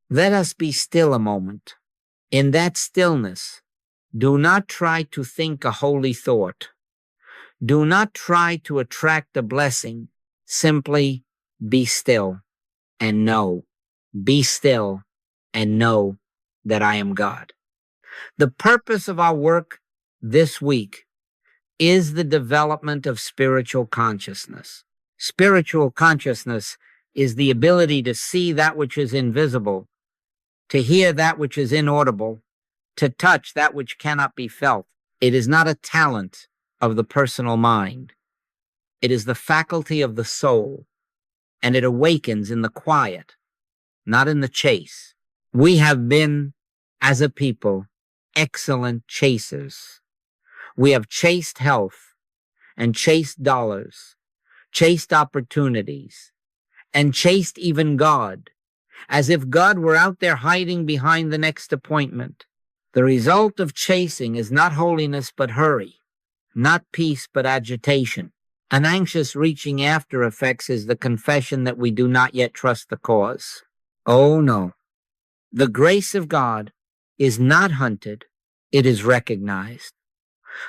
Let us be still a moment. In that stillness, do not try to think a holy thought. Do not try to attract a blessing. Simply be still and know. Be still and know that I am God. The purpose of our work this week is the development of spiritual consciousness. Spiritual consciousness is the ability to see that which is invisible, to hear that which is inaudible, to touch that which cannot be felt. It is not a talent of the personal mind. It is the faculty of the soul, and it awakens in the quiet, not in the chase. We have been, as a people, excellent chasers. We have chased health and chased dollars, chased opportunities, and chased even God, as if God were out there hiding behind the next appointment. The result of chasing is not holiness but hurry, not peace but agitation. An anxious reaching after effects is the confession that we do not yet trust the cause. Oh no. The grace of God is not hunted, it is recognized.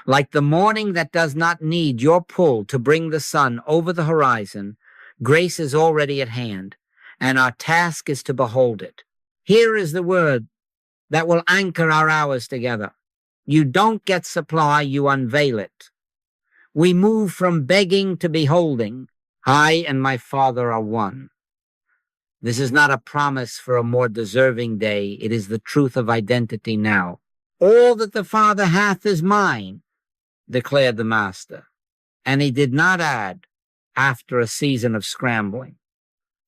Like the morning that does not need your pull to bring the sun over the horizon, grace is already at hand, and our task is to behold it. Here is the word that will anchor our hours together. You don't get supply, you unveil it. We move from begging to beholding. I and my Father are one. This is not a promise for a more deserving day. It is the truth of identity now. All that the Father hath is mine, declared the Master. And he did not add, after a season of scrambling.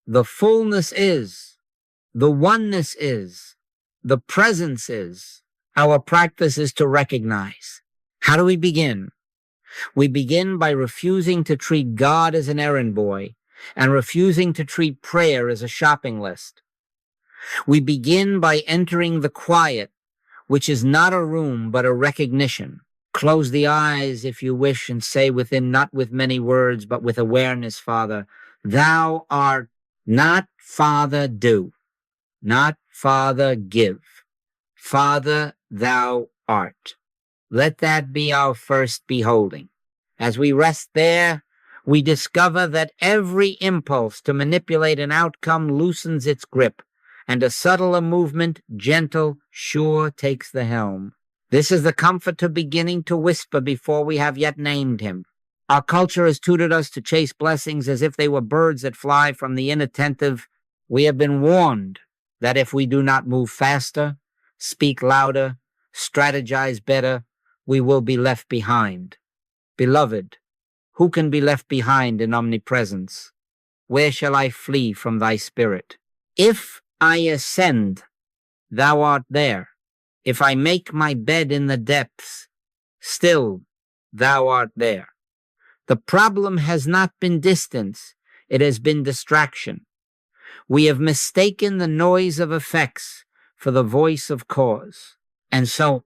The fullness is, the oneness is, the presence is. Our practice is to recognize. How do we begin? We begin by refusing to treat God as an errand boy and refusing to treat prayer as a shopping list. We begin by entering the quiet, which is not a room but a recognition. Close the eyes, if you wish, and say within, not with many words, but with awareness, Father, thou art not Father do, not Father give. Father, thou art. Let that be our first beholding. As we rest there, we discover that every impulse to manipulate an outcome loosens its grip, and a subtler movement, gentle, sure, takes the helm. This is the comfort of beginning to whisper before we have yet named him. Our culture has tutored us to chase blessings as if they were birds that fly from the inattentive. We have been warned that if we do not move faster, speak louder, strategize better, we will be left behind. Beloved, who can be left behind in omnipresence? Where shall I flee from thy spirit? If I ascend, thou art there. If I make my bed in the depths, still thou art there. The problem has not been distance, it has been distraction. We have mistaken the noise of effects for the voice of cause. And so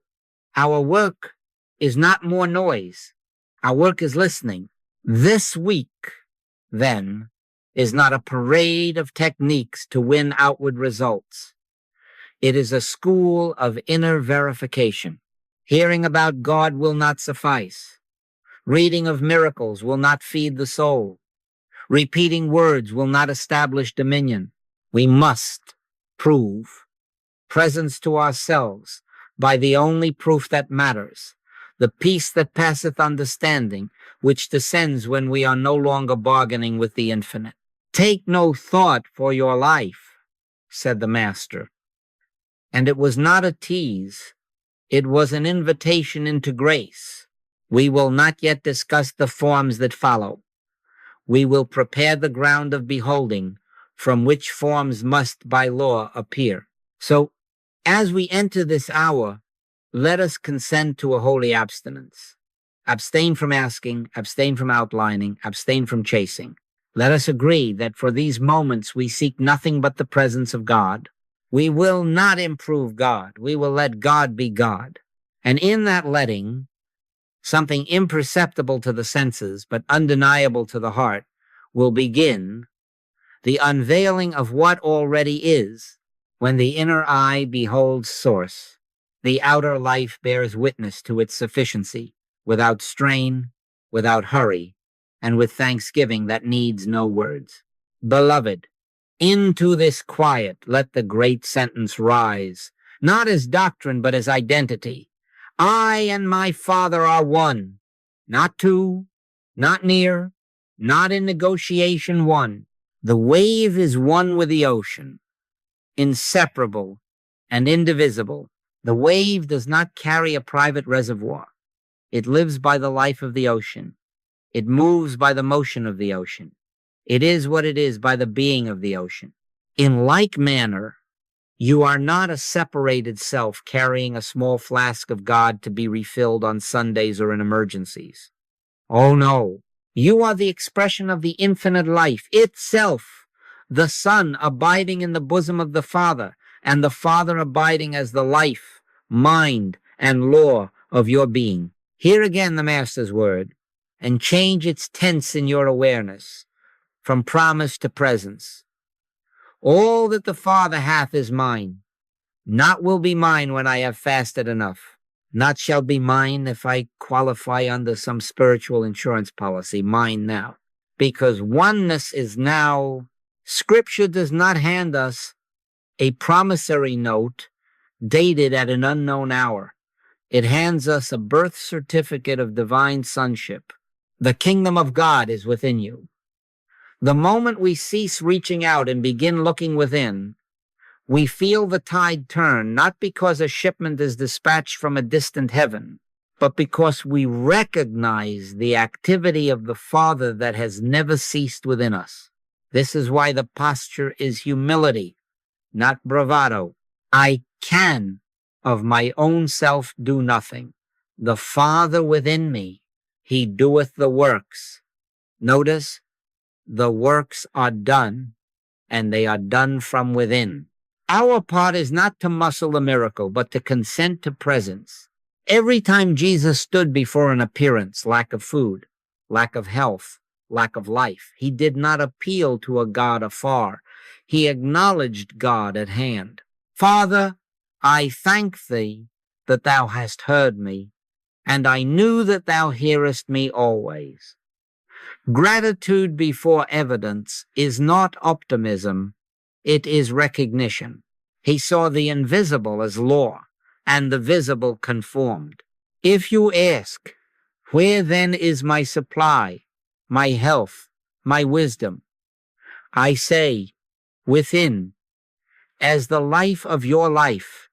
our work is not more noise. Our work is listening. This week, then, is not a parade of techniques to win outward results. It is a school of inner verification. Hearing about God will not suffice. Reading of miracles will not feed the soul. Repeating words will not establish dominion. We must prove presence to ourselves by the only proof that matters, the peace that passeth understanding, which descends when we are no longer bargaining with the infinite. Take no thought for your life, said the Master. And it was not a tease. It was an invitation into grace. We will not yet discuss the forms that follow. We will prepare the ground of beholding, from which forms must by law appear. So, as we enter this hour, let us consent to a holy abstinence. Abstain from asking, abstain from outlining, abstain from chasing. Let us agree that for these moments we seek nothing but the presence of God. We will not improve God. We will let God be God. And in that letting, something imperceptible to the senses but undeniable to the heart will begin the unveiling of what already is, When the inner eye beholds source, the outer life bears witness to its sufficiency, without strain, without hurry, and with thanksgiving that needs no words. Beloved, into this quiet let the great sentence rise, not as doctrine but as identity. I and my Father are one, not two, not near, not in negotiation one. The wave is one with the ocean, inseparable and indivisible. The wave does not carry a private reservoir. It lives by the life of the ocean. It moves by the motion of the ocean. It is what it is by the being of the ocean. In like manner, you are not a separated self carrying a small flask of God to be refilled on Sundays or in emergencies. Oh no, you are the expression of the infinite life itself, the Son abiding in the bosom of the Father, and the Father abiding as the life, mind, and law of your being. Hear again the Master's word, and change its tense in your awareness, from promise to presence. All that the Father hath is mine. Not will be mine when I have fasted enough. Not shall be mine if I qualify under some spiritual insurance policy. Mine now. Because oneness is now. Scripture does not hand us a promissory note dated at an unknown hour. It hands us a birth certificate of divine sonship. The kingdom of God is within you. The moment we cease reaching out and begin looking within, we feel the tide turn, not because a shipment is dispatched from a distant heaven, but because we recognize the activity of the Father that has never ceased within us. This is why the posture is humility, not bravado. I can of my own self do nothing. The Father within me, he doeth the works. Notice, the works are done, and they are done from within. Our part is not to muscle a miracle, but to consent to presence. Every time Jesus stood before an appearance, lack of food, lack of health, lack of life, he did not appeal to a God afar. He acknowledged God at hand. Father, I thank thee that thou hast heard me, and I knew that thou hearest me always. Gratitude before evidence is not optimism, it is recognition. He saw the invisible as law, and the visible conformed. If you ask, where then is my supply, my health, my wisdom? I say, within, as the life of your life,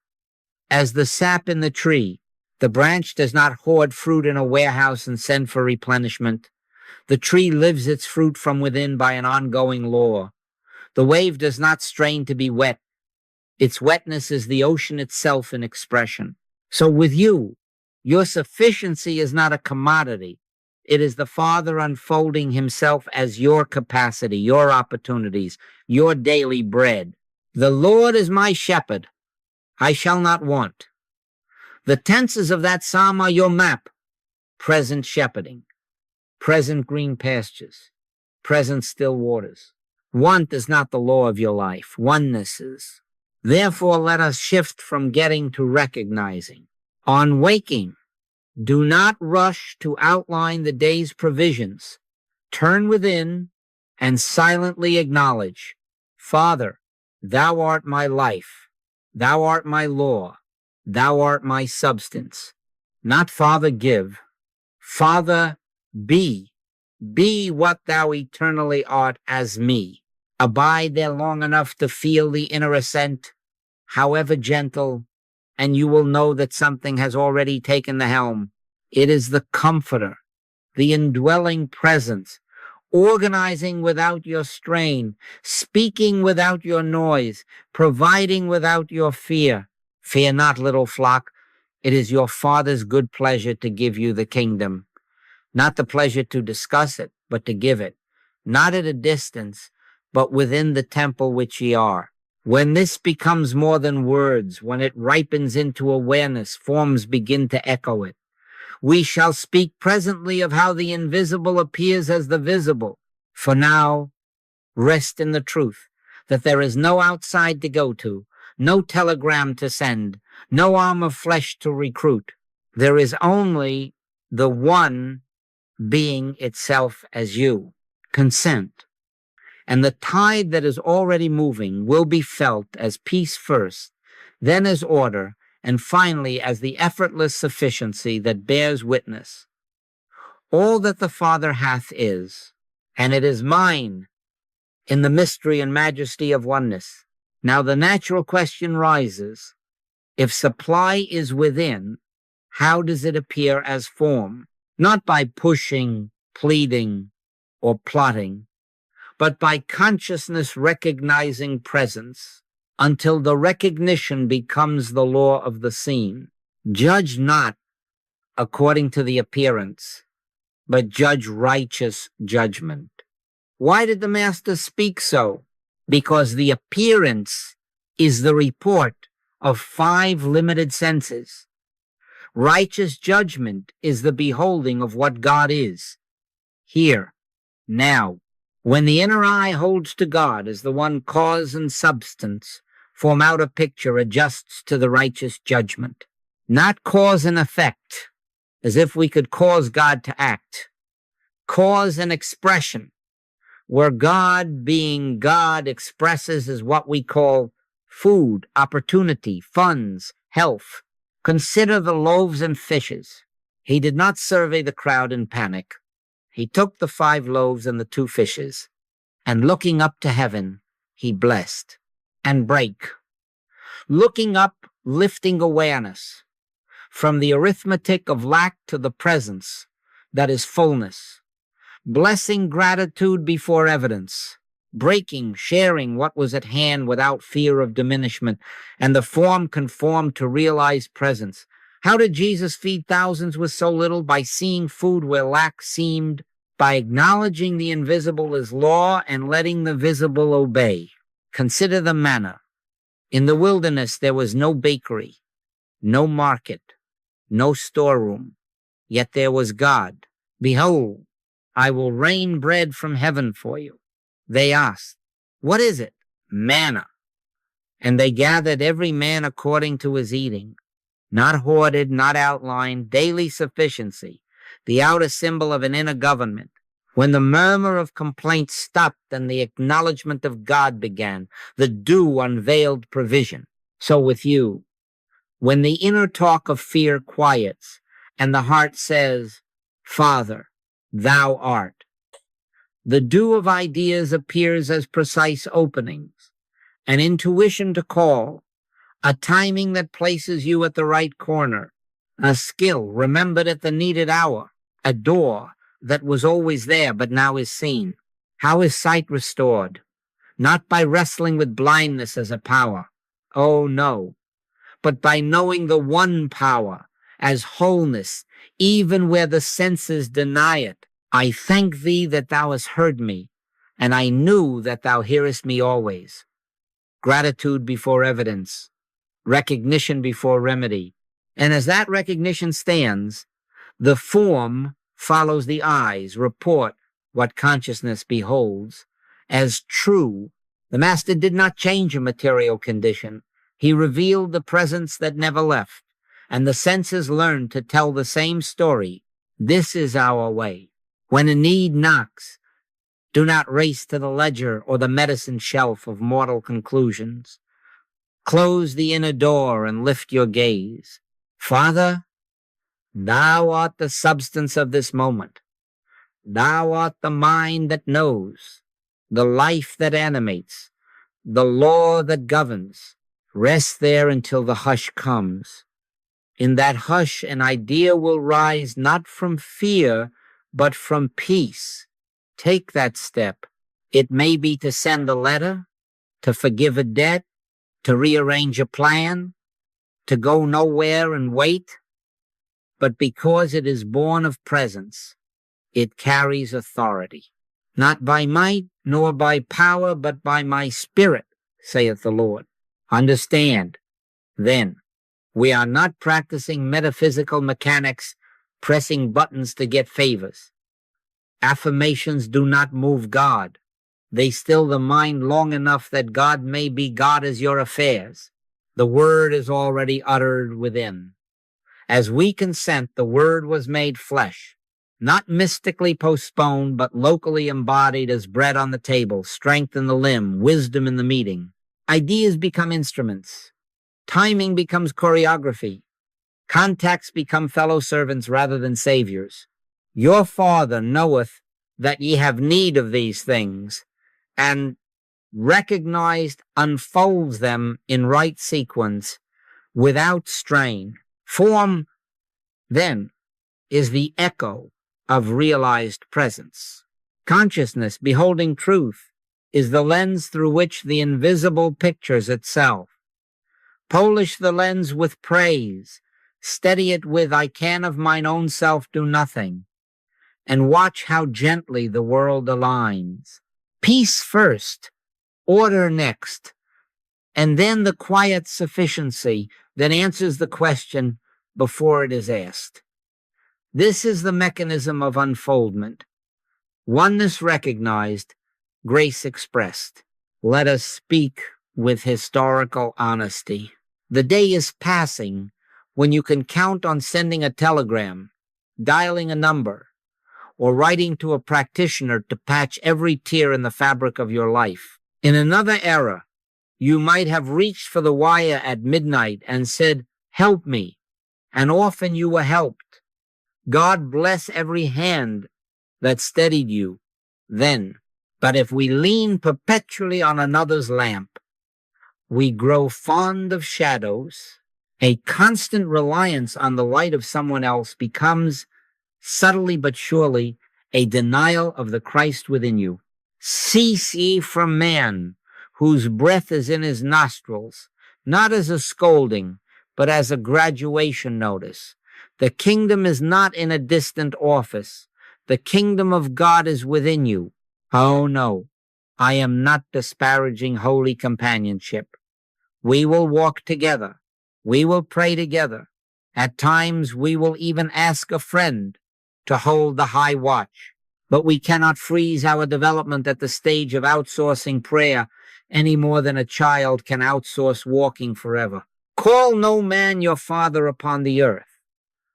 as the sap in the tree. The branch does not hoard fruit in a warehouse and send for replenishment. The tree lives its fruit from within by an ongoing law. The wave does not strain to be wet. Its wetness is the ocean itself in expression. So with you, your sufficiency is not a commodity. It is the Father unfolding himself as your capacity, your opportunities, your daily bread. The Lord is my shepherd. I shall not want. The tenses of that psalm are your map. Present shepherding, present green pastures, present still waters. Want is not the law of your life. Oneness is. Therefore, let us shift from getting to recognizing. On waking, do not rush to outline the day's provisions. Turn within and silently acknowledge, Father, thou art my life. Thou art my law. Thou art my substance. Not Father, give. Father, be. Be what thou eternally art as me. Abide there long enough to feel the inner ascent, however gentle, and you will know that something has already taken the helm. It is the Comforter, the indwelling presence, organizing without your strain, speaking without your noise, providing without your fear. Fear not, little flock. It is your Father's good pleasure to give you the kingdom. Not the pleasure to discuss it, but to give it. Not at a distance, but within the temple which ye are. When this becomes more than words, when it ripens into awareness, forms begin to echo it. We shall speak presently of how the invisible appears as the visible. For now, rest in the truth that there is no outside to go to, no telegram to send, no arm of flesh to recruit. There is only the one being itself as you. Consent. And the tide that is already moving will be felt as peace first, then as order, and finally as the effortless sufficiency that bears witness. All that the Father hath is, and it is mine in the mystery and majesty of oneness. Now the natural question rises, if supply is within, how does it appear as form? Not by pushing, pleading, or plotting, but by consciousness recognizing presence until the recognition becomes the law of the scene. Judge not according to the appearance, but judge righteous judgment. Why did the Master speak so? Because the appearance is the report of 5 limited senses. Righteous judgment is the beholding of what God is, here, now. When the inner eye holds to God as the one cause and substance, form out a picture adjusts to the righteous judgment. Not cause and effect, as if we could cause God to act. Cause and expression, where God, being God, expresses as what we call food, opportunity, funds, health. Consider the loaves and fishes. He did not survey the crowd in panic. He took the 5 loaves and the 2 fishes, and looking up to heaven, he blessed and brake. Looking up, lifting awareness from the arithmetic of lack to the presence that is fullness. Blessing gratitude before evidence. Breaking, sharing what was at hand without fear of diminishment, and the form conformed to realized presence. How did Jesus feed thousands with so little? By seeing food where lack seemed, by acknowledging the invisible as law and letting the visible obey. Consider the manna. In the wilderness there was no bakery, no market, no storeroom, yet there was God. Behold, I will rain bread from heaven for you. They asked, what is it? Manna. And they gathered every man according to his eating, not hoarded, not outlined, daily sufficiency, the outer symbol of an inner government. When the murmur of complaint stopped and the acknowledgement of God began, the dew unveiled provision. So with you, when the inner talk of fear quiets and the heart says, Father, thou art, the dew of ideas appears as precise openings, an intuition to call, a timing that places you at the right corner, a skill remembered at the needed hour, a door that was always there but now is seen. How is sight restored? Not by wrestling with blindness as a power. Oh, no. But by knowing the one power as wholeness, even where the senses deny it. I thank thee that thou hast heard me, and I knew that thou hearest me always. Gratitude before evidence, recognition before remedy. And as that recognition stands, the form follows the eyes, report what consciousness beholds as true. The Master did not change a material condition. He revealed the presence that never left, and the senses learned to tell the same story. This is our way. When a need knocks, do not race to the ledger or the medicine shelf of mortal conclusions. Close the inner door and lift your gaze. Father, thou art the substance of this moment. Thou art the mind that knows, the life that animates, the law that governs. Rest there until the hush comes. In that hush, an idea will rise not from fear, but from peace. Take that step. It may be to send a letter, to forgive a debt, to rearrange a plan, to go nowhere and wait. But because it is born of presence, it carries authority. Not by might, nor by power, but by my spirit, saith the Lord. Understand, then, we are not practicing metaphysical mechanics, pressing buttons to get favors. Affirmations do not move God. They still the mind long enough that God may be God as your affairs. The word is already uttered within. As we consent, the word was made flesh, not mystically postponed, but locally embodied as bread on the table, strength in the limb, wisdom in the meeting. Ideas become instruments. Timing becomes choreography. Contacts become fellow servants rather than saviors. Your Father knoweth that ye have need of these things, and recognized unfolds them in right sequence without strain. Form, then, is the echo of realized presence. Consciousness, beholding truth, is the lens through which the invisible pictures itself. Polish the lens with praise, steady it with I can of mine own self do nothing, and watch how gently the world aligns. Peace first, order next, and then the quiet sufficiency that answers the question before it is asked. This is the mechanism of unfoldment. Oneness recognized, grace expressed. Let us speak with historical honesty. The day is passing when you can count on sending a telegram, dialing a number, or writing to a practitioner to patch every tear in the fabric of your life. In another era, you might have reached for the wire at midnight and said, "Help me," and often you were helped. God bless every hand that steadied you then. But if we lean perpetually on another's lamp, we grow fond of shadows. A constant reliance on the light of someone else becomes, subtly but surely, a denial of the Christ within you. Cease ye from man, whose breath is in his nostrils, not as a scolding, but as a graduation notice. The kingdom is not in a distant office. The kingdom of God is within you. Oh no, I am not disparaging holy companionship. We will walk together. We will pray together. At times we will even ask a friend to hold the high watch. But we cannot freeze our development at the stage of outsourcing prayer any more than a child can outsource walking forever. Call no man your father upon the earth,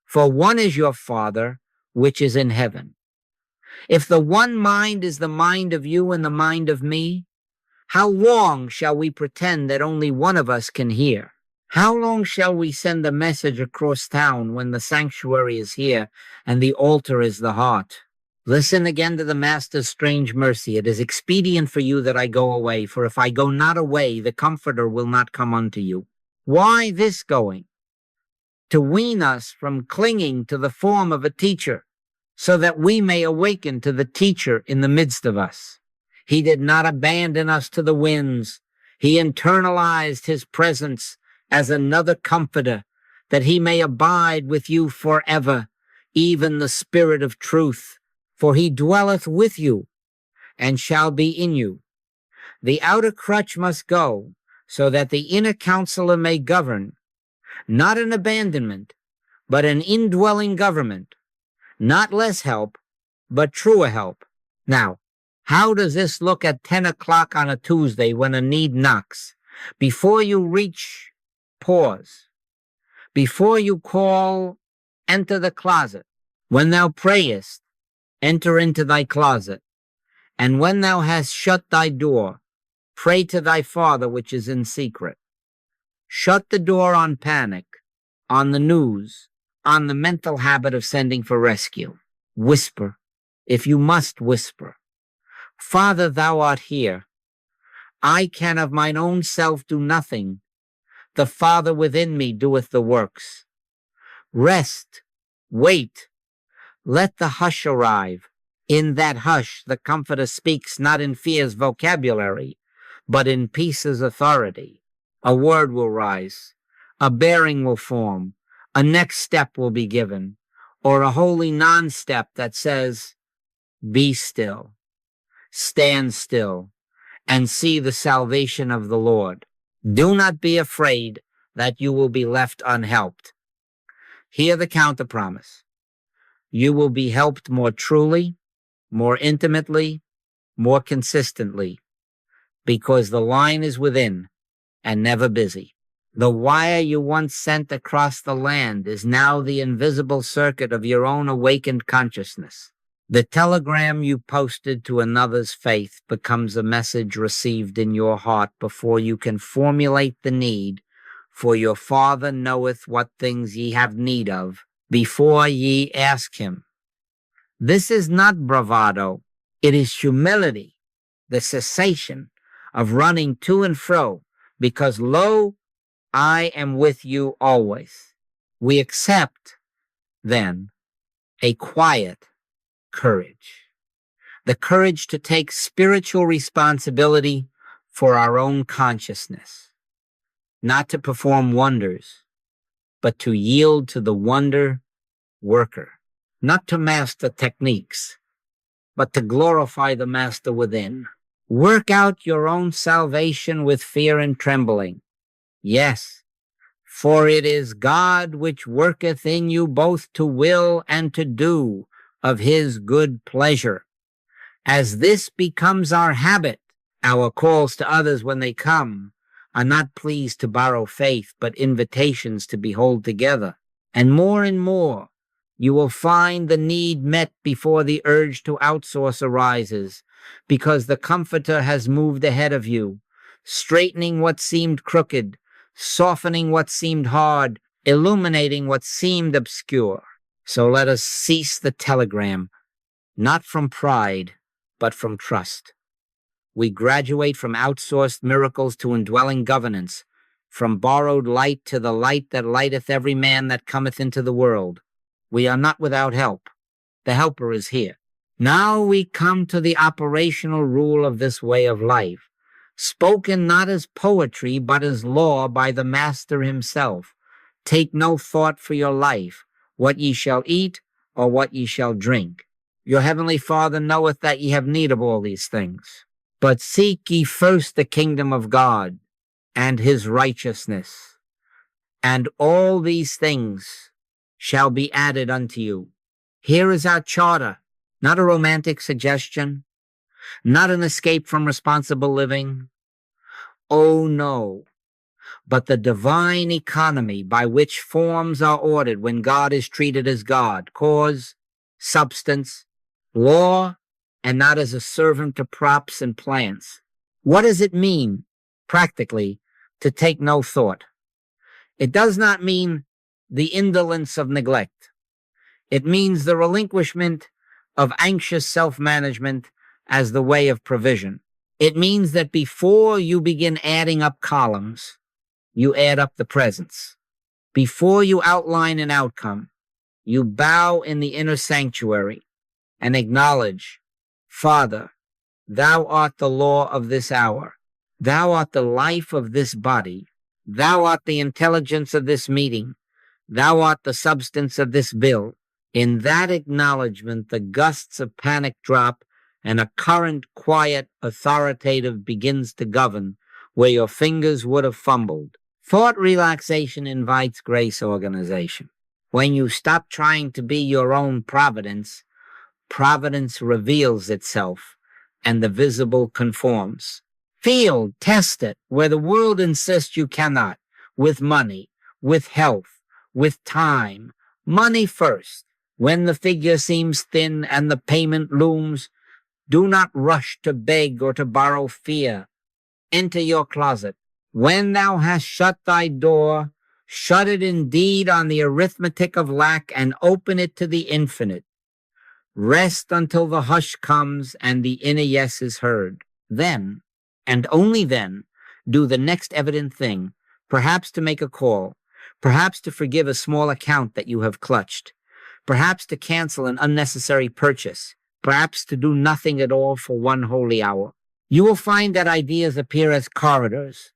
for one is your Father which is in heaven. If the one mind is the mind of you and the mind of me, how long shall we pretend that only one of us can hear? How long shall we send a message across town when the sanctuary is here and the altar is the heart? Listen again to the Master's strange mercy. It is expedient for you that I go away, for if I go not away, the Comforter will not come unto you. Why this going? To wean us from clinging to the form of a teacher, so that we may awaken to the teacher in the midst of us. He did not abandon us to the winds. He internalized his presence as another comforter, that he may abide with you forever, even the Spirit of truth. For he dwelleth with you, and shall be in you. The outer crutch must go, so that the inner counselor may govern, not an abandonment, but an indwelling government, not less help, but truer help. Now, how does this look at 10 o'clock on a Tuesday when a need knocks? Before you reach, pause. Before you call, enter the closet. When thou prayest, enter into thy closet. And when thou hast shut thy door, pray to thy Father which is in secret. Shut the door on panic, on the news, on the mental habit of sending for rescue. Whisper, if you must whisper. Father, thou art here. I can of mine own self do nothing. The Father within me doeth the works. Rest, wait, let the hush arrive. In that hush, the Comforter speaks not in fear's vocabulary, but in peace's authority. A word will rise, a bearing will form, a next step will be given, or a holy non-step that says, be still, stand still, and see the salvation of the Lord. Do not be afraid that you will be left unhelped. Hear the counter promise. You will be helped more truly, more intimately, more consistently, because the line is within and never busy. The wire you once sent across the land is now the invisible circuit of your own awakened consciousness. The telegram you posted to another's faith becomes a message received in your heart before you can formulate the need, for your Father knoweth what things ye have need of, before ye ask him. This is not bravado, it is humility, the cessation of running to and fro, because lo, I am with you always. We accept, then, a quiet courage. The courage to take spiritual responsibility for our own consciousness. Not to perform wonders, but to yield to the wonder worker. Not to master techniques, but to glorify the master within. Work out your own salvation with fear and trembling. Yes, for it is God which worketh in you both to will and to do of his good pleasure. As this becomes our habit, our calls to others when they come are not pleas to borrow faith, but invitations to behold together. And more, you will find the need met before the urge to outsource arises, because the Comforter has moved ahead of you, straightening what seemed crooked, softening what seemed hard, illuminating what seemed obscure. So let us cease the telegram, not from pride, but from trust. We graduate from outsourced miracles to indwelling governance, from borrowed light to the light that lighteth every man that cometh into the world. We are not without help. The helper is here. Now we come to the operational rule of this way of life, spoken not as poetry, but as law by the Master himself. Take no thought for your life, what ye shall eat, or what ye shall drink. Your heavenly Father knoweth that ye have need of all these things. But seek ye first the kingdom of God and his righteousness, and all these things shall be added unto you. Here is our charter, not a romantic suggestion, not an escape from responsible living. Oh no, but the divine economy by which forms are ordered when God is treated as God, cause, substance, law, and not as a servant to props and plans. What does it mean, practically, to take no thought? It does not mean the indolence of neglect. It means the relinquishment of anxious self-management as the way of provision. It means that before you begin adding up columns, you add up the presence. Before you outline an outcome, you bow in the inner sanctuary and acknowledge, Father, thou art the law of this hour. Thou art the life of this body. Thou art the intelligence of this meeting. Thou art the substance of this bill. In that acknowledgement, the gusts of panic drop and a current, quiet, authoritative begins to govern where your fingers would have fumbled. Thought relaxation invites grace organization. When you stop trying to be your own providence, providence reveals itself and the visible conforms. Feel, test it, where the world insists you cannot, with money, with health, with time. Money first. When the figure seems thin and the payment looms, do not rush to beg or to borrow fear. Enter your closet. When thou hast shut thy door, shut it indeed on the arithmetic of lack and open it to the infinite. Rest until the hush comes and the inner yes is heard. Then, and only then, do the next evident thing, perhaps to make a call, perhaps to forgive a small account that you have clutched, perhaps to cancel an unnecessary purchase, perhaps to do nothing at all for one holy hour. You will find that ideas appear as corridors,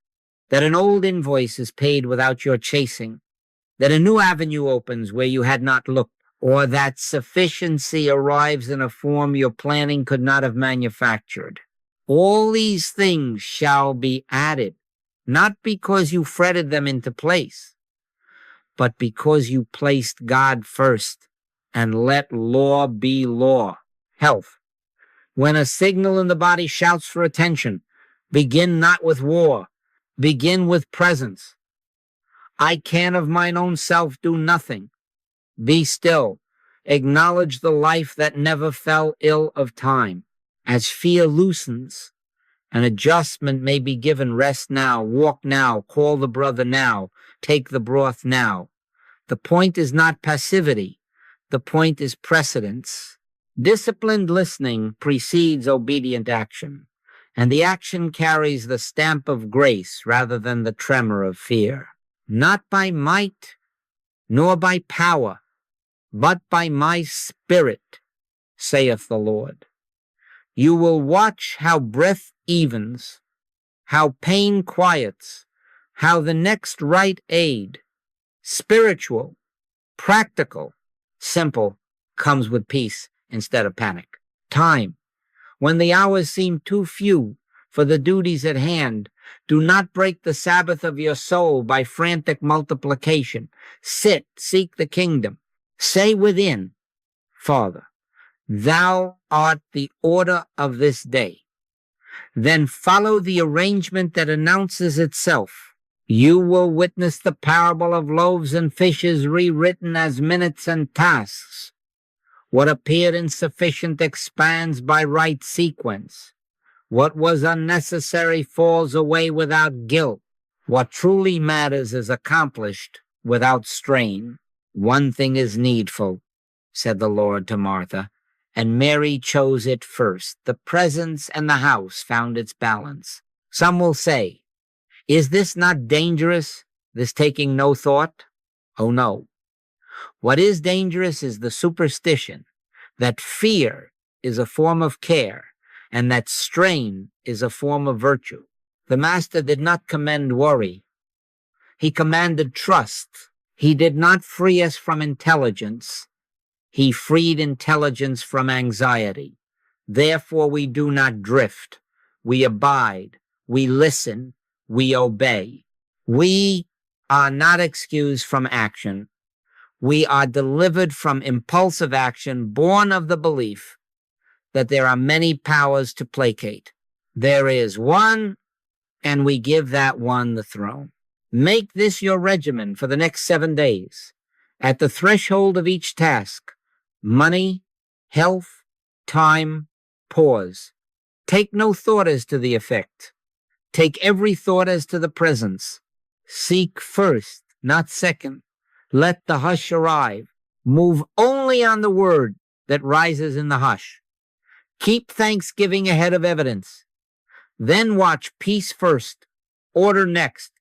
that an old invoice is paid without your chasing, that a new avenue opens where you had not looked, or that sufficiency arrives in a form your planning could not have manufactured. All these things shall be added, not because you fretted them into place, but because you placed God first and let law be law. Health. When a signal in the body shouts for attention, begin not with war, begin with presence. I can of mine own self do nothing. Be still. Acknowledge the life that never fell ill of time. As fear loosens, an adjustment may be given. Rest now, walk now, call the brother now, take the broth now. The point is not passivity. The point is precedence. Disciplined listening precedes obedient action, and the action carries the stamp of grace rather than the tremor of fear. Not by might, nor by power, but by my spirit, saith the Lord. You will watch how breath evens, how pain quiets, how the next right aid, spiritual, practical, simple, comes with peace instead of panic. Time, when the hours seem too few for the duties at hand, do not break the Sabbath of your soul by frantic multiplication. Sit, seek the kingdom. Say within, Father, thou art the order of this day. Then follow the arrangement that announces itself. You will witness the parable of loaves and fishes rewritten as minutes and tasks. What appeared insufficient expands by right sequence. What was unnecessary falls away without guilt. What truly matters is accomplished without strain. One thing is needful, said the Lord to Martha, and Mary chose it first. The presence and the house found its balance. Some will say, is this not dangerous, this taking no thought? Oh no. What is dangerous is the superstition that fear is a form of care and that strain is a form of virtue. The Master did not commend worry. He commanded trust. He did not free us from intelligence. He freed intelligence from anxiety. Therefore we do not drift. We abide. We listen. We obey. We are not excused from action. We are delivered from impulsive action, born of the belief that there are many powers to placate. There is one, and we give that one the throne. Make this your regimen for the next 7 days. At the threshold of each task, money, health, time, pause. Take no thought as to the effect. Take every thought as to the presence. Seek first, not second. Let the hush arrive. Move only on the word that rises in the hush. Keep thanksgiving ahead of evidence. Then watch peace first, order next,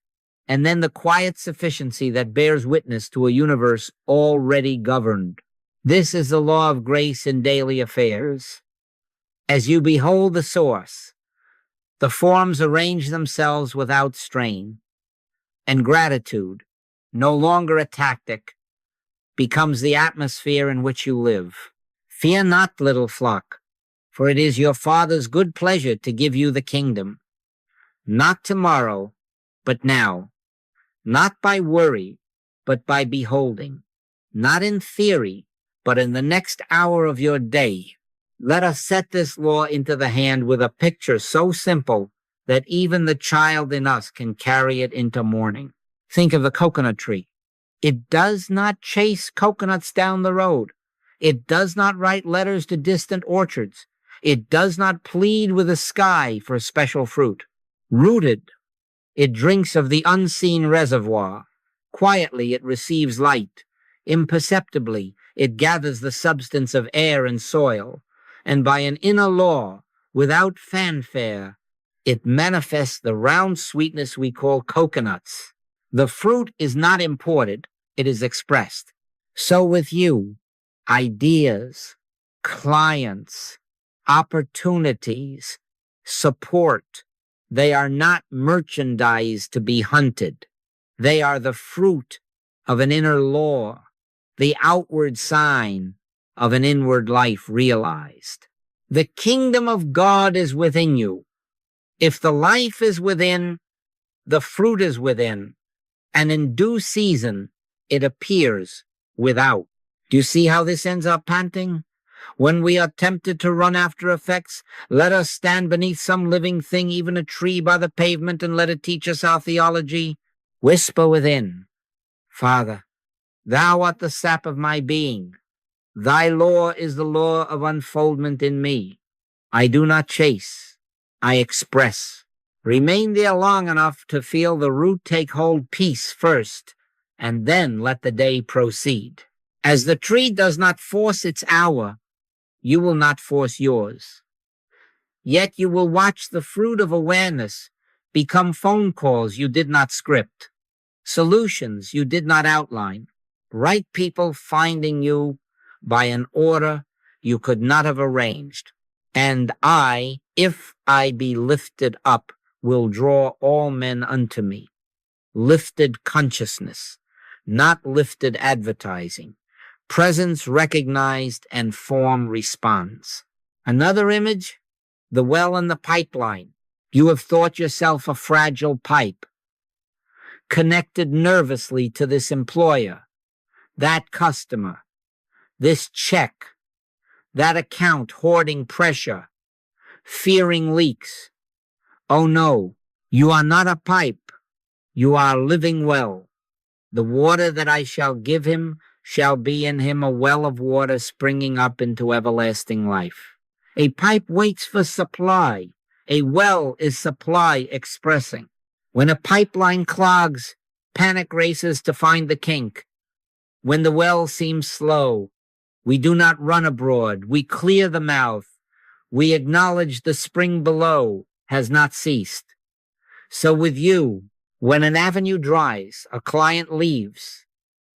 and then the quiet sufficiency that bears witness to a universe already governed. This is the law of grace in daily affairs. As you behold the source, the forms arrange themselves without strain, and gratitude, no longer a tactic, becomes the atmosphere in which you live. Fear not, little flock, for it is your Father's good pleasure to give you the kingdom. Not tomorrow, but now. Not by worry, but by beholding. Not in theory, but in the next hour of your day. Let us set this law into the hand with a picture so simple that even the child in us can carry it into morning. Think of the coconut tree. It does not chase coconuts down the road. It does not write letters to distant orchards. It does not plead with the sky for special fruit. Rooted, it drinks of the unseen reservoir. Quietly, it receives light. Imperceptibly, it gathers the substance of air and soil. And by an inner law, without fanfare, it manifests the round sweetness we call coconuts. The fruit is not imported, it is expressed. So with you, ideas, clients, opportunities, support, they are not merchandise to be hunted. They are the fruit of an inner law, the outward sign of an inward life realized. The kingdom of God is within you. If the life is within, the fruit is within, and in due season it appears without. Do you see how this ends up panting? When we are tempted to run after effects, let us stand beneath some living thing, even a tree by the pavement, and let it teach us our theology. Whisper within, Father, thou art the sap of my being. Thy law is the law of unfoldment in me. I do not chase, I express. Remain there long enough to feel the root take hold peace first, and then let the day proceed. As the tree does not force its hour, you will not force yours. Yet you will watch the fruit of awareness become phone calls you did not script, solutions you did not outline, right people finding you by an order you could not have arranged. And I, if I be lifted up, will draw all men unto me. Lifted consciousness, not lifted advertising. Presence recognized and form responds. Another image, the well in the pipeline. You have thought yourself a fragile pipe, connected nervously to this employer, that customer, this check, that account hoarding pressure, fearing leaks. Oh no, you are not a pipe. You are a living well. The water that I shall give him shall be in him a well of water springing up into everlasting life. A pipe waits for supply. A well is supply expressing. When a pipeline clogs, panic races to find the kink. When the well seems slow, we do not run abroad. We clear the mouth. We acknowledge the spring below has not ceased. So with you, when an avenue dries, a client leaves,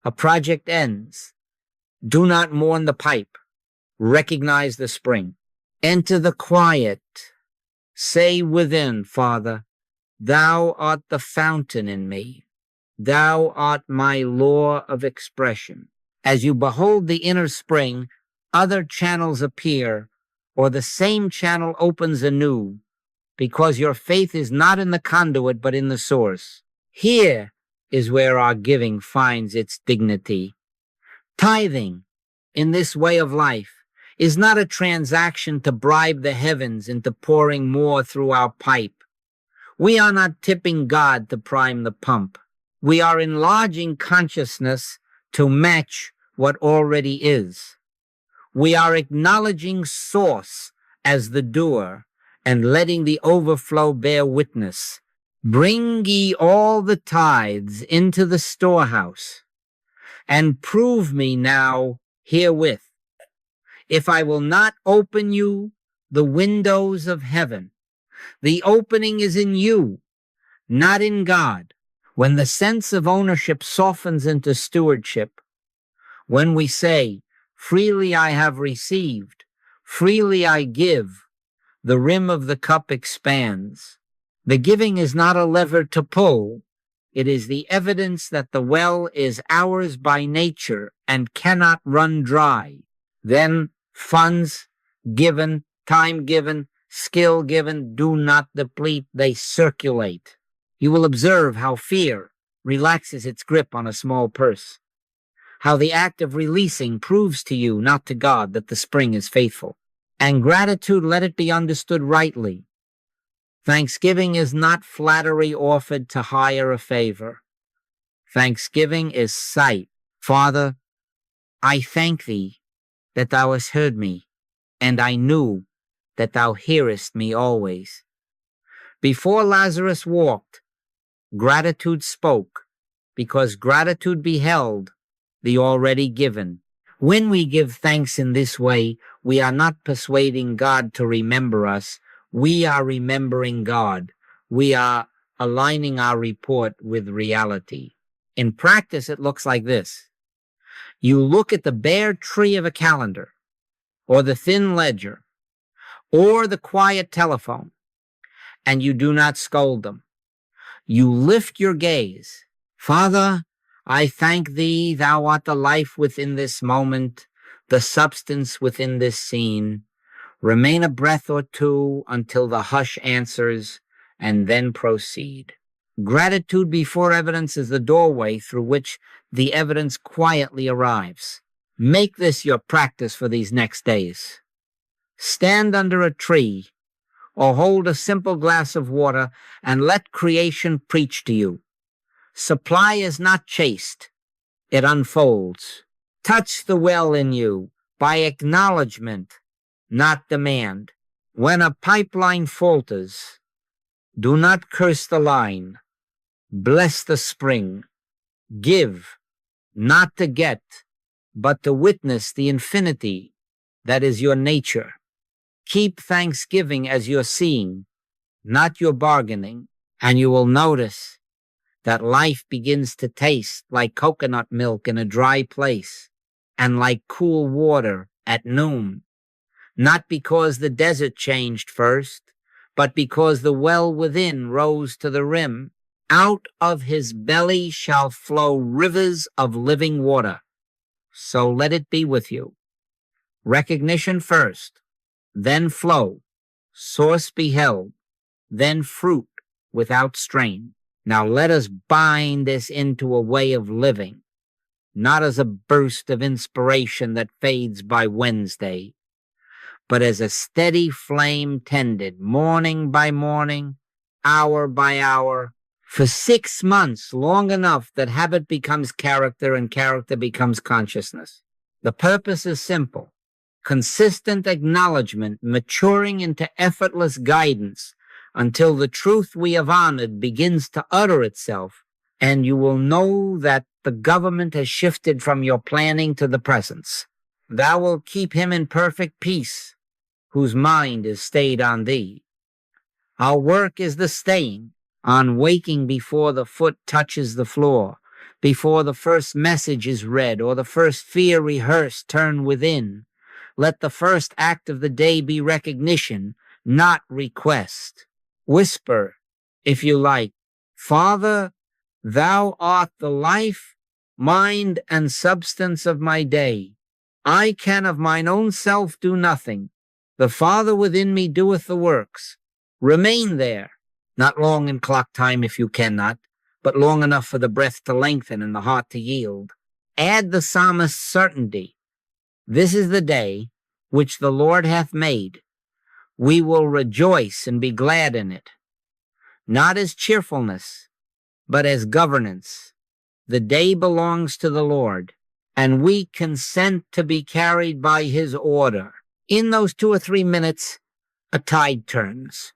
a project ends, do not mourn the pipe. Recognize the spring. Enter the quiet. Say within, Father, thou art the fountain in me. Thou art my law of expression. As you behold the inner spring, other channels appear, or the same channel opens anew, because your faith is not in the conduit, but in the source. Here is where our giving finds its dignity. Tithing, in this way of life, is not a transaction to bribe the heavens into pouring more through our pipe. We are not tipping God to prime the pump. We are enlarging consciousness to match what already is. We are acknowledging source as the doer and letting the overflow bear witness. Bring ye all the tithes into the storehouse, and prove me now herewith, if I will not open you the windows of heaven. The opening is in you, not in God. When the sense of ownership softens into stewardship, when we say, freely I have received, freely I give, the rim of the cup expands. The giving is not a lever to pull. It is the evidence that the well is ours by nature and cannot run dry. Then funds given, time given, skill given do not deplete, they circulate. You will observe how fear relaxes its grip on a small purse, how the act of releasing proves to you, not to God, that the spring is faithful. And gratitude, let it be understood rightly. Thanksgiving is not flattery offered to hire a favor. Thanksgiving is sight. Father, I thank thee that thou hast heard me, and I knew that thou hearest me always. Before Lazarus walked, gratitude spoke, because gratitude beheld the already given. When we give thanks in this way, we are not persuading God to remember us. We are remembering God. We are aligning our report with reality. In practice, it looks like this. You look at the bare tree of a calendar, or the thin ledger, or the quiet telephone, and you do not scold them. You lift your gaze. Father, I thank thee, thou art the life within this moment, the substance within this scene. Remain a breath or two until the hush answers, and then proceed. Gratitude before evidence is the doorway through which the evidence quietly arrives. Make this your practice for these next days. Stand under a tree or hold a simple glass of water and let creation preach to you. Supply is not chased. it unfolds. Touch the well in you by acknowledgement, not demand. When a pipeline falters, do not curse the line. Bless the spring. Give, not to get, but to witness the infinity that is your nature. Keep thanksgiving as your seeing, not your bargaining, and you will notice that life begins to taste like coconut milk in a dry place and like cool water at noon. Not because the desert changed first, but because the well within rose to the rim. Out of his belly shall flow rivers of living water. So let it be with you. Recognition first, then flow, source beheld, then fruit without strain. Now let us bind this into a way of living, not as a burst of inspiration that fades by Wednesday, but as a steady flame tended morning by morning, hour by hour, for 6 months, long enough that habit becomes character and character becomes consciousness. The purpose is simple. Consistent acknowledgement maturing into effortless guidance until the truth we have honored begins to utter itself, and you will know that the government has shifted from your planning to the presence. Thou wilt keep him in perfect peace, whose mind is stayed on thee. Our work is the staying, on waking before the foot touches the floor, before the first message is read or the first fear rehearsed turn within. Let the first act of the day be recognition, not request. Whisper, if you like, Father, thou art the life, mind, and substance of my day. I can of mine own self do nothing. The Father within me doeth the works. Remain there, not long in clock time if you cannot, but long enough for the breath to lengthen and the heart to yield. Add the psalmist's certainty. This is the day which the Lord hath made. We will rejoice and be glad in it. Not as cheerfulness, but as governance. The day belongs to the Lord, and we consent to be carried by his order. In those 2 or 3 minutes, a tide turns.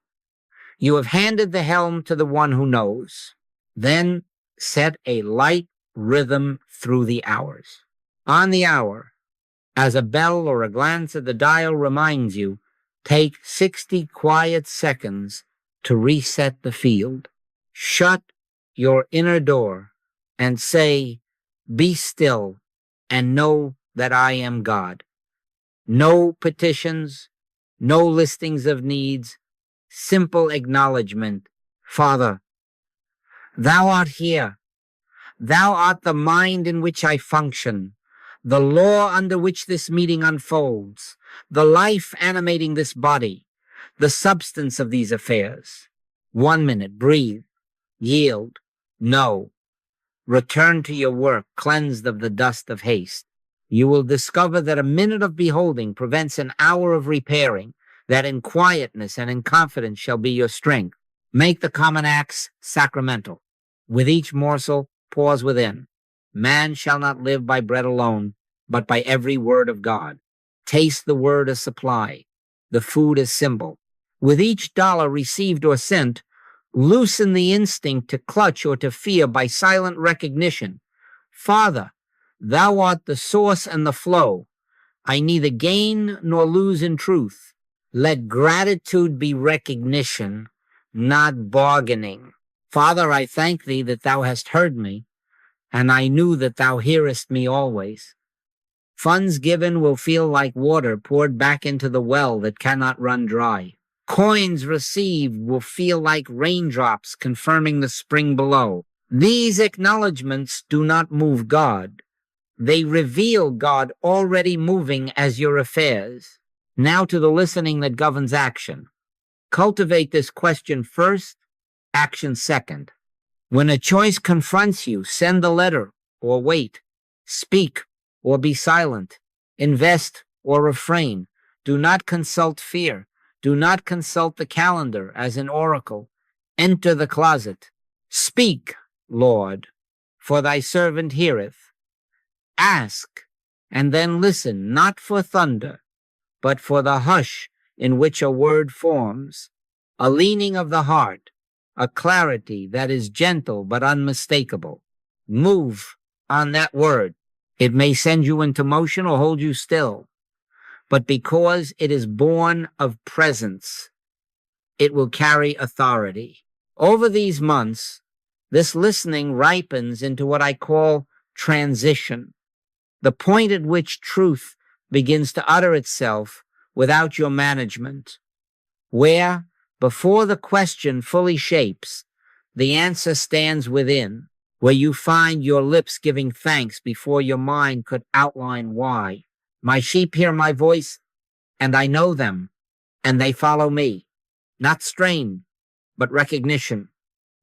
You have handed the helm to the one who knows. Then set a light rhythm through the hours. On the hour, as a bell or a glance at the dial reminds you, take 60 quiet seconds to reset the field. Shut your inner door and say, be still and know that I am God. No petitions, no listings of needs, simple acknowledgement. Father, thou art here. Thou art the mind in which I function, the law under which this meeting unfolds, the life animating this body, the substance of these affairs. 1 minute, breathe, yield, know. Return to your work, cleansed of the dust of haste. You will discover that a minute of beholding prevents an hour of repairing, that in quietness and in confidence shall be your strength. Make the common acts sacramental. With each morsel, pause within. Man shall not live by bread alone, but by every word of God. Taste the word as supply, the food as symbol. With each dollar received or sent, loosen the instinct to clutch or to fear by silent recognition. Father, thou art the source and the flow. I neither gain nor lose in truth. Let gratitude be recognition, not bargaining. Father, I thank thee that thou hast heard me, and I knew that thou hearest me always. Funds given will feel like water poured back into the well that cannot run dry. Coins received will feel like raindrops confirming the spring below. These acknowledgments do not move God. They reveal God already moving as your affairs. Now to the listening that governs action. Cultivate this question first, action second. When a choice confronts you, send a letter or wait. Speak or be silent. Invest or refrain. Do not consult fear. Do not consult the calendar as an oracle. Enter the closet. Speak, Lord, for thy servant heareth. Ask, and then listen, not for thunder, but for the hush in which a word forms, a leaning of the heart, a clarity that is gentle but unmistakable. Move on that word. It may send you into motion or hold you still, but because it is born of presence, it will carry authority. Over these months, this listening ripens into what I call transition, the point at which truth begins to utter itself without your management, where, before the question fully shapes, the answer stands within, where you find your lips giving thanks before your mind could outline why. My sheep hear my voice, and I know them, and they follow me. Not strain, but recognition.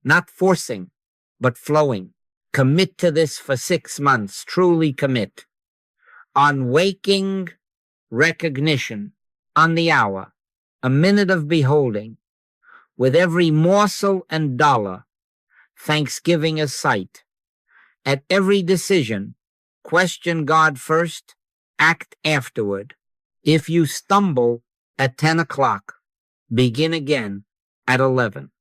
Not forcing, but flowing. Commit to this for 6 months. Truly commit. On waking recognition, on the hour, a minute of beholding, with every morsel and dollar, thanksgiving a sight. At every decision, question God first, act afterward. If you stumble at 10 o'clock, begin again at 11.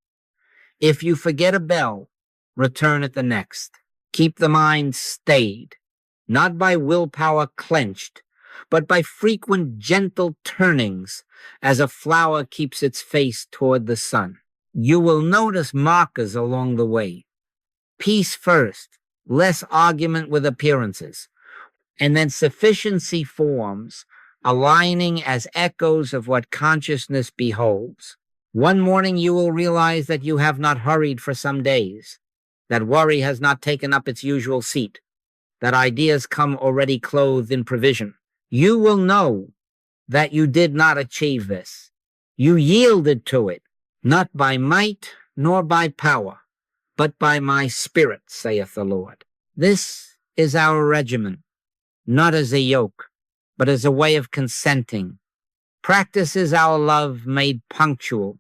If you forget a bell, return at the next. Keep the mind stayed, not by willpower clenched, but by frequent gentle turnings as a flower keeps its face toward the sun. You will notice markers along the way. Peace first, less argument with appearances, and then sufficiency forms, aligning as echoes of what consciousness beholds. One morning you will realize that you have not hurried for some days, that worry has not taken up its usual seat, that ideas come already clothed in provision. You will know that you did not achieve this. You yielded to it, not by might nor by power, but by my spirit, saith the Lord. This is our regimen, not as a yoke, but as a way of consenting. Practice is our love made punctual.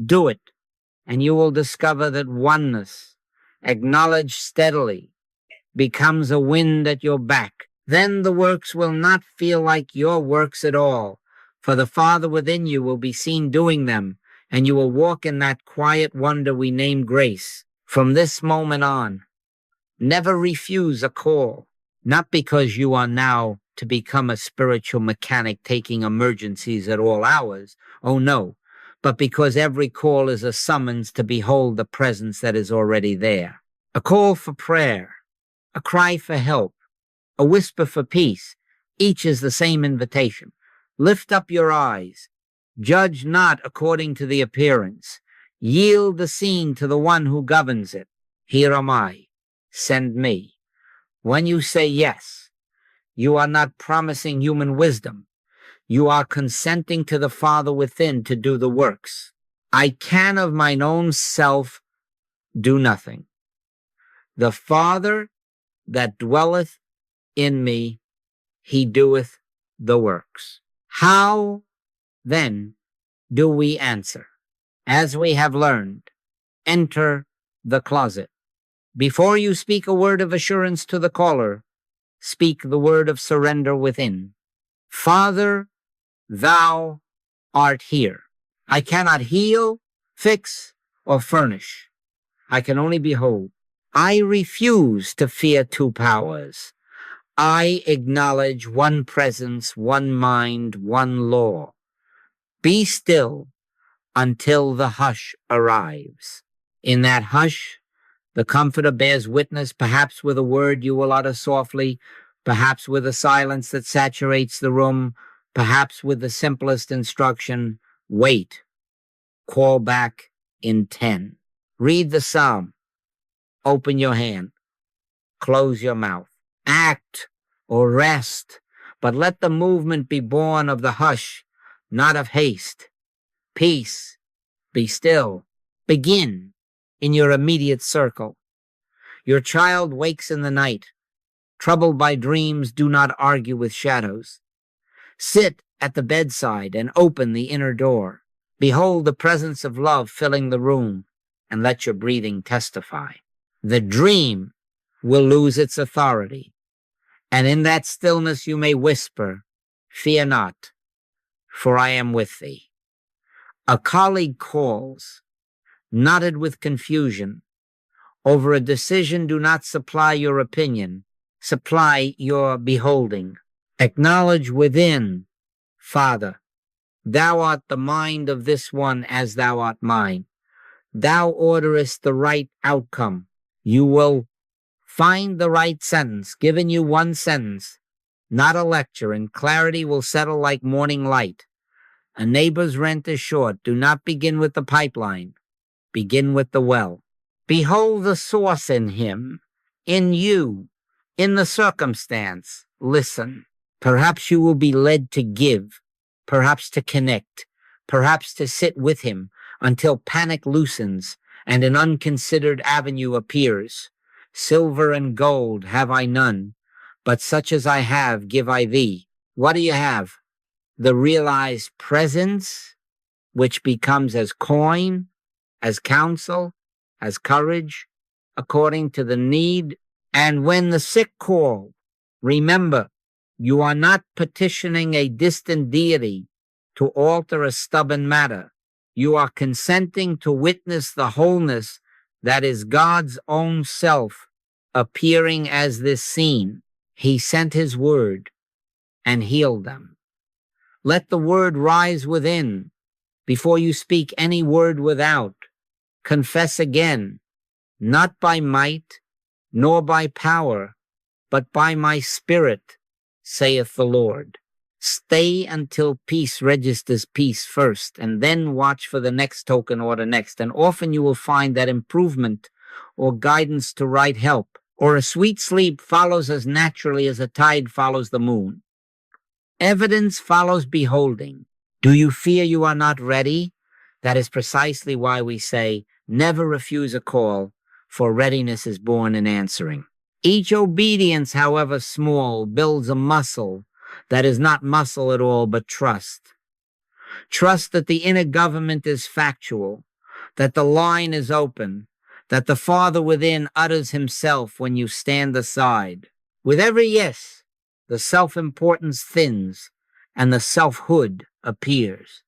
Do it, and you will discover that oneness, acknowledged steadily, becomes a wind at your back. Then the works will not feel like your works at all, for the Father within you will be seen doing them, and you will walk in that quiet wonder we name grace. From this moment on, never refuse a call, not because you are now to become a spiritual mechanic taking emergencies at all hours. Oh no, but because every call is a summons to behold the presence that is already there. A call for prayer, a cry for help, a whisper for peace. Each is the same invitation. Lift up your eyes. Judge not according to the appearance. Yield the scene to the one who governs it. Here am I. Send me. When you say yes, you are not promising human wisdom. You are consenting to the Father within to do the works. I can of mine own self do nothing. The Father that dwelleth in me, he doeth the works. How, then, do we answer? As we have learned, enter the closet. Before you speak a word of assurance to the caller, speak the word of surrender within. Father, thou art here. I cannot heal, fix, or furnish. I can only behold. I refuse to fear two powers. I acknowledge one presence, one mind, one law. Be still until the hush arrives. In that hush, the Comforter bears witness, perhaps with a word you will utter softly, perhaps with a silence that saturates the room, perhaps with the simplest instruction: wait. Call back in 10. Read the psalm. Open your hand. Close your mouth. Act or rest, but let the movement be born of the hush, not of haste. Peace. Be still. Begin in your immediate circle. Your child wakes in the night. Troubled by dreams, do not argue with shadows. Sit at the bedside and open the inner door. Behold the presence of love filling the room, and let your breathing testify. The dream will lose its authority, And in that stillness you may whisper, "Fear not, for I am with thee." A colleague calls, knotted with confusion. Over a decision, do not supply your opinion. Supply your beholding. Acknowledge within, "Father, thou art the mind of this one as thou art mine. Thou orderest the right outcome. You will find the right sentence, given you one sentence, not a lecture, and clarity will settle like morning light. A neighbor's rent is short. Do not begin with the pipeline. Begin with the well. Behold the source in him, in you, in the circumstance. Listen. Perhaps you will be led to give, perhaps to connect, perhaps to sit with him until panic loosens and an unconsidered avenue appears. Silver and gold have I none, but such as I have give I thee. What do you have? The realized presence, which becomes as coin, as counsel, as courage, according to the need. And when the sick call, remember, you are not petitioning a distant deity to alter a stubborn matter. You are consenting to witness the wholeness that is God's own self appearing as this scene. He sent his word and healed them. Let the word rise within before you speak any word without. Confess again, not by might nor by power, but by my spirit, saith the Lord. Stay until peace registers peace first, and then watch for the next token or the next. And often you will find that improvement or guidance to right help or a sweet sleep follows as naturally as a tide follows the moon. Evidence follows beholding. Do you fear you are not ready? That is precisely why we say, never refuse a call, for readiness is born in answering. Each obedience, however small, builds a muscle that is not muscle at all, but trust. Trust that the inner government is factual, that the line is open, that the Father within utters himself when you stand aside. With every yes, the self-importance thins and the selfhood appears.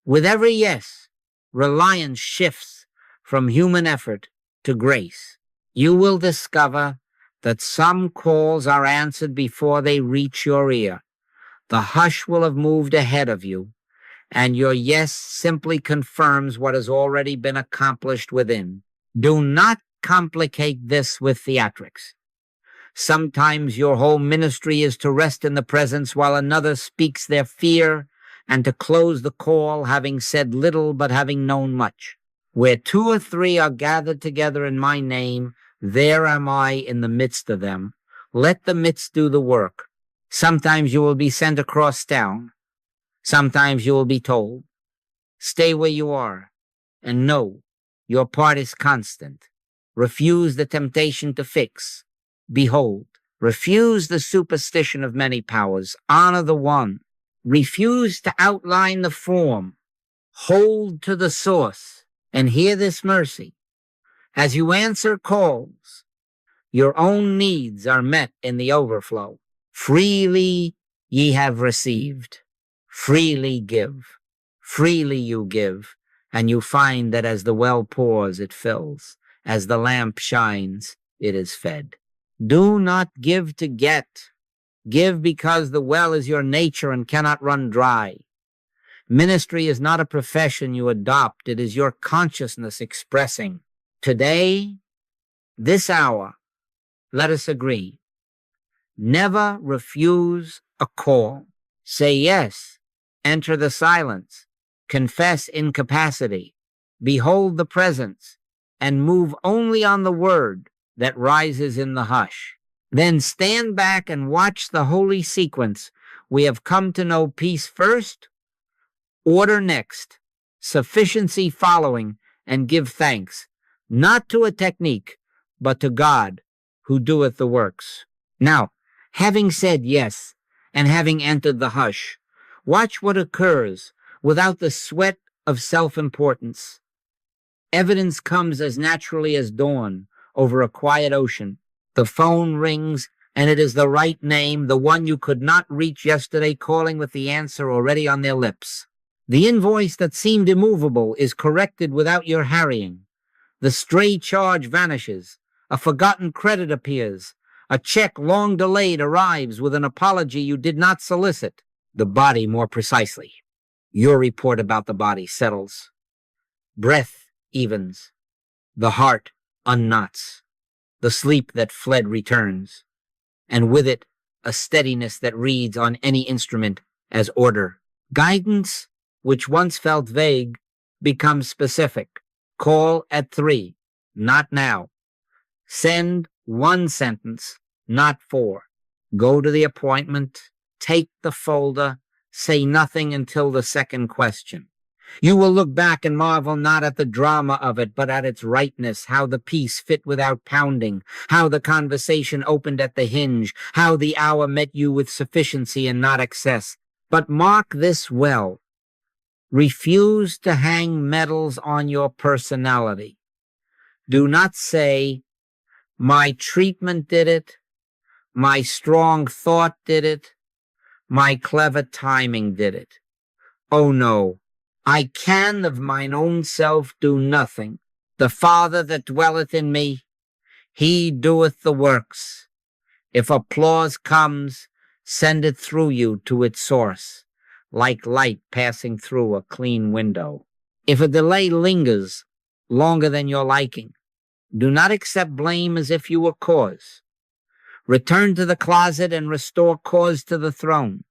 With every yes, reliance shifts from human effort to grace. You will discover that some calls are answered before they reach your ear. The hush will have moved ahead of you, and your yes simply confirms what has already been accomplished within. Do not complicate this with theatrics. Sometimes your whole ministry is to rest in the presence while another speaks their fear and to close the call having said little but having known much. Where two or three are gathered together in my name, there am I in the midst of them. Let the midst do the work. Sometimes you will be sent across town. Sometimes you will be told, stay where you are, and know your part is constant. Refuse the temptation to fix. Behold, refuse the superstition of many powers. Honor the one. Refuse to outline the form. Hold to the source, and hear this mercy. As you answer calls, your own needs are met in the overflow. Freely ye have received. Freely give. Freely you give, and you find that as the well pours, it fills. As the lamp shines, it is fed. Do not give to get. Give because the well is your nature and cannot run dry. Ministry is not a profession you adopt. It is your consciousness expressing. Today, this hour, let us agree. Never refuse a call. Say yes. Enter the silence. Confess incapacity. Behold the presence. And move only on the word that rises in the hush. Then stand back and watch the holy sequence. We have come to know peace first, order next, sufficiency following, and give thanks, not to a technique, but to God who doeth the works. Now, having said yes, and having entered the hush, watch what occurs without the sweat of self-importance. Evidence comes as naturally as dawn over a quiet ocean. The phone rings, And it is the right name, the one you could not reach yesterday, calling with the answer already on their lips. The invoice that seemed immovable is corrected without your harrying. The stray charge vanishes. A forgotten credit appears. A check long delayed arrives with an apology you did not solicit. The body, more precisely. Your report about the body settles. Breath evens. The heart unknots. The sleep that fled returns. And with it, a steadiness that reads on any instrument as order. Guidance, which once felt vague, becomes specific. Call at 3, not now. Send 1 sentence, not 4. Go to the appointment, take the folder, say nothing until the second question. You will look back and marvel not at the drama of it, but at its rightness, how the piece fit without pounding, how the conversation opened at the hinge, how the hour met you with sufficiency and not excess. But mark this well. Refuse to hang medals on your personality. Do not say, my treatment did it, my strong thought did it, my clever timing did it. Oh no. I can of mine own self do nothing. The Father that dwelleth in me, he doeth the works. If applause comes, send it through you to its source, like light passing through a clean window. If a delay lingers longer than your liking, do not accept blame as if you were cause. Return to the closet and restore cause to the throne.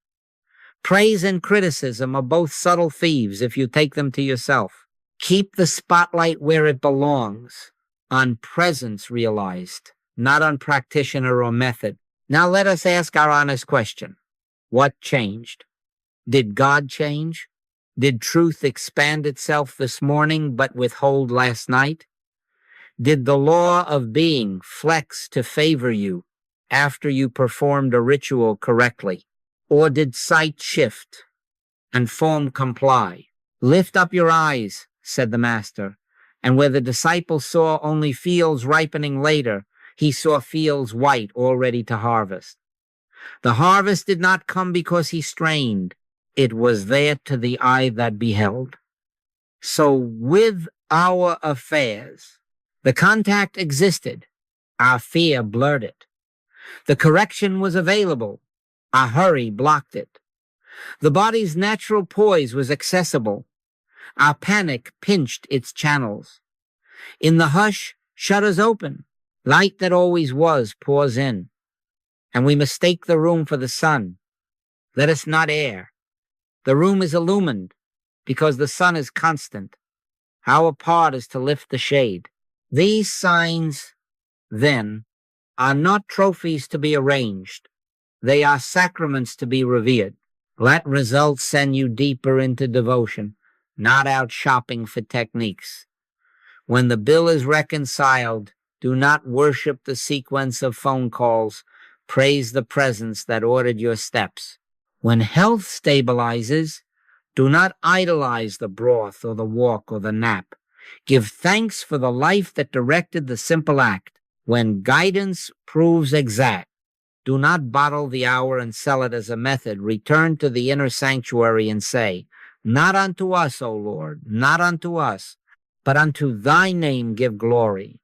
Praise and criticism are both subtle thieves if you take them to yourself. Keep the spotlight where it belongs, on presence realized, not on practitioner or method. Now let us ask our honest question. What changed? Did God change? Did truth expand itself this morning but withhold last night? Did the law of being flex to favor you after you performed a ritual correctly? Or did sight shift and form comply? Lift up your eyes, said the Master, and where the disciple saw only fields ripening later, he saw fields white already to harvest. The harvest did not come because he strained. It was there to the eye that beheld. So with our affairs, the contact existed. Our fear blurred it. The correction was available. Our hurry blocked it. The body's natural poise was accessible. Our panic pinched its channels. In the hush, shutters open. Light that always was pours in. And we mistake the room for the sun. Let us not err. The room is illumined because the sun is constant. Our part is to lift the shade. These signs, then, are not trophies to be arranged. They are sacraments to be revered. Let results send you deeper into devotion, not out shopping for techniques. When the bill is reconciled, do not worship the sequence of phone calls. Praise the presence that ordered your steps. When health stabilizes, do not idolize the broth or the walk or the nap. Give thanks for the life that directed the simple act. When guidance proves exact, do not bottle the hour and sell it as a method. Return to the inner sanctuary and say, not unto us, O Lord, not unto us, but unto thy name give glory.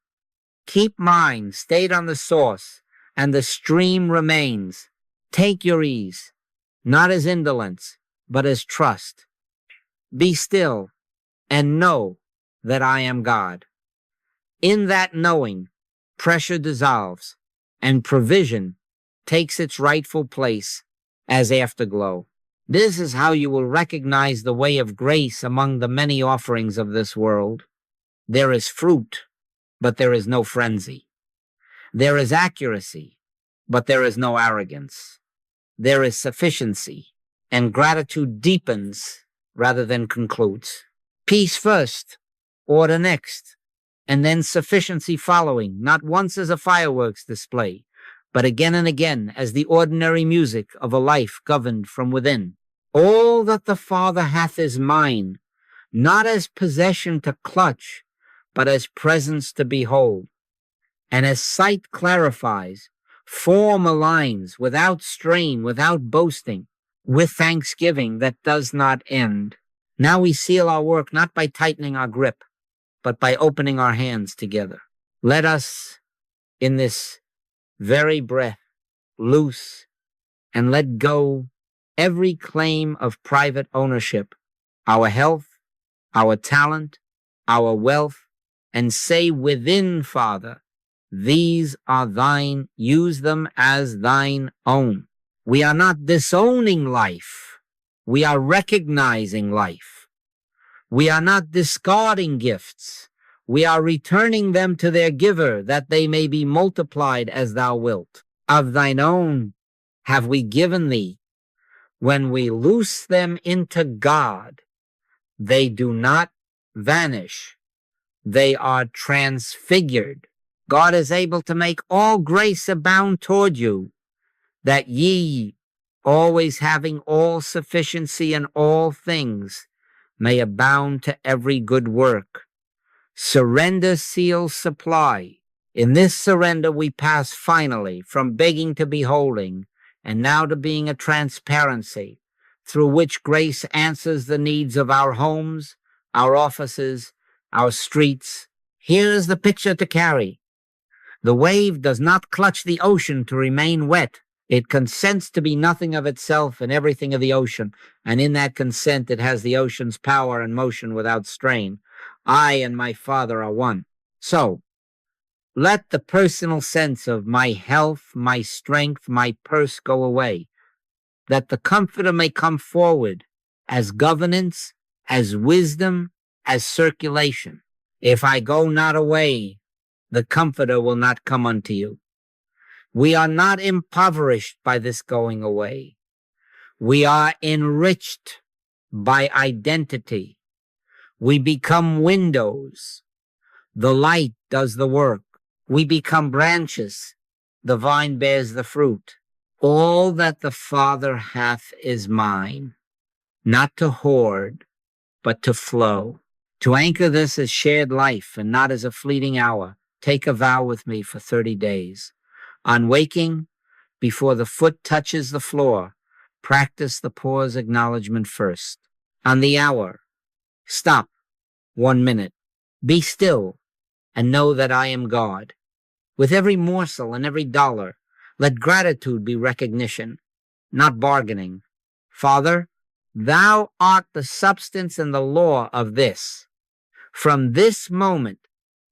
Keep mind stayed on the source, and the stream remains. Take your ease, not as indolence, but as trust. Be still and know that I am God. In that knowing, pressure dissolves, and provision takes its rightful place as afterglow. This is how you will recognize the way of grace among the many offerings of this world. There is fruit, but there is no frenzy. There is accuracy, but there is no arrogance. There is sufficiency, and gratitude deepens rather than concludes. Peace first, order next, and then sufficiency following, not once as a fireworks display, but again and again as the ordinary music of a life governed from within. All that the Father hath is mine, not as possession to clutch, but as presence to behold. And as sight clarifies, Form aligns without strain, without boasting, with thanksgiving that does not end. Now we seal our work not by tightening our grip, but by opening our hands together. Let us, in this very breath, loose and let go every claim of private ownership, our health, our talent, our wealth, and say within, Father, these are thine, use them as thine own. We are not disowning life. We are recognizing life. We are not discarding gifts. We are returning them to their giver, that they may be multiplied as thou wilt. Of thine own have we given thee. When we loose them into God, they do not vanish. They are transfigured. God is able to make all grace abound toward you, that ye, always having all sufficiency in all things, may abound to every good work. Surrender seals supply. In this surrender we pass finally from begging to beholding, and now to being a transparency, through which grace answers the needs of our homes, our offices, our streets. Here is the picture to carry. The wave does not clutch the ocean to remain wet. It consents to be nothing of itself and everything of the ocean, and in that consent it has the ocean's power and motion without strain. I and my Father are one. So, let the personal sense of my health, my strength, my purse go away, that the Comforter may come forward as governance, as wisdom, as circulation. If I go not away, the Comforter will not come unto you. We are not impoverished by this going away. We are enriched by identity. We become windows. The light does the work. We become branches. The vine bears the fruit. All that the Father hath is mine, not to hoard, but to flow. To anchor this as shared life and not as a fleeting hour, take a vow with me for 30 days. On waking, before the foot touches the floor, practice the pause acknowledgement first. On the hour, stop 1 minute. Be still and know that I am God. With every morsel and every dollar, let gratitude be recognition, not bargaining. Father, thou art the substance and the law of this. From this moment,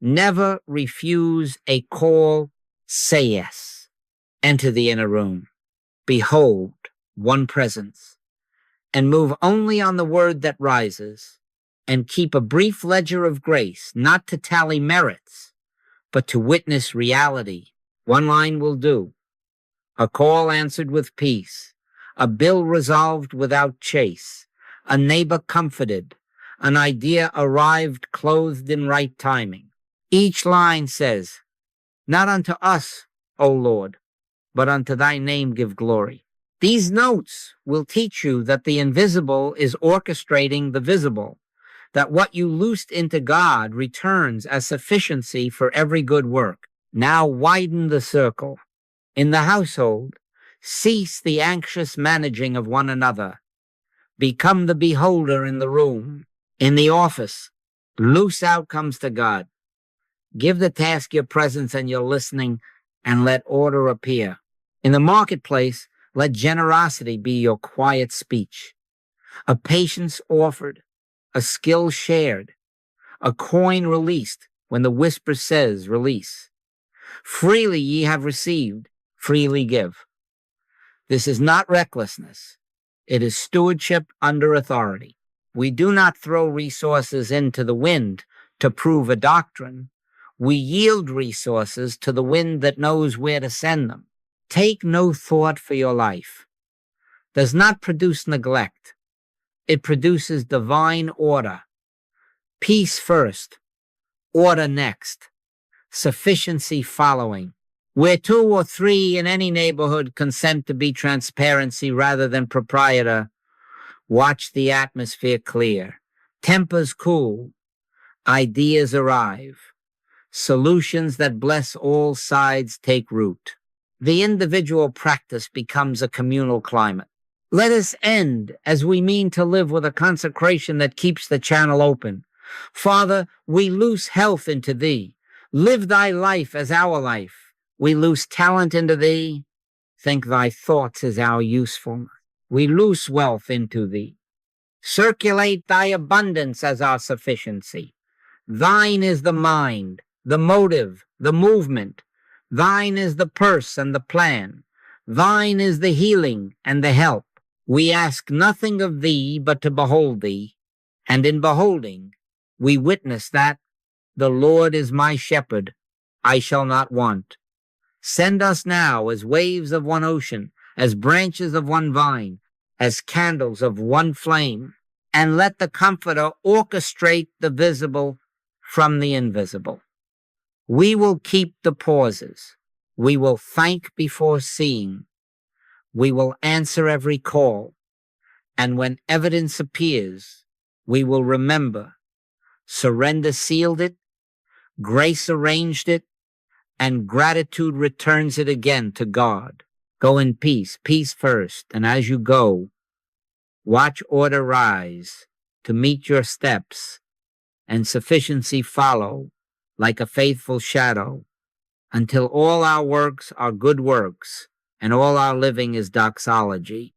never refuse a call. Say yes. Enter the inner room. Behold one presence. And move only on the word that rises. And keep a brief ledger of grace, not to tally merits, but to witness reality. One line will do. A call answered with peace. A bill resolved without chase. A neighbor comforted. An idea arrived clothed in right timing. Each line says, not unto us, O Lord, but unto thy name give glory. These notes will teach you that the invisible is orchestrating the visible, that what you loosed into God returns as sufficiency for every good work. Now widen the circle. In the household, cease the anxious managing of one another. Become the beholder in the room. In the office, loose outcomes to God. Give the task your presence and your listening, and let order appear. In the marketplace, let generosity be your quiet speech. A patience offered, a skill shared, a coin released when the whisper says release. Freely ye have received, freely give. This is not recklessness. It is stewardship under authority. We do not throw resources into the wind to prove a doctrine. We yield resources to the wind that knows where to send them. Take no thought for your life. Does not produce neglect. It produces divine order. Peace first, order next, sufficiency following. Where 2 or 3 in any neighborhood consent to be transparency rather than proprietor, watch the atmosphere clear. Tempers cool. Ideas arrive. Solutions that bless all sides take root. the individual practice becomes a communal climate. Let us end as we mean to live with a consecration that keeps the channel open. Father, we loose health into thee. Live thy life as our life. We loose talent into thee. Think thy thoughts as our usefulness. We loose wealth into thee. Circulate thy abundance as our sufficiency. Thine is the mind, the motive, the movement. Thine is the purse and the plan. Thine is the healing and the help. We ask nothing of thee but to behold thee, and in beholding, we witness that the Lord is my shepherd, I shall not want. Send us now as waves of one ocean, as branches of one vine, as candles of one flame, and let the Comforter orchestrate the visible from the invisible. We will keep the pauses. We will thank before seeing. We will answer every call. And when evidence appears, we will remember. Surrender sealed it, grace arranged it, and gratitude returns it again to God. Go in peace, peace first, and as you go, watch order rise to meet your steps, and sufficiency follow like a faithful shadow, until all our works are good works, and all our living is doxology.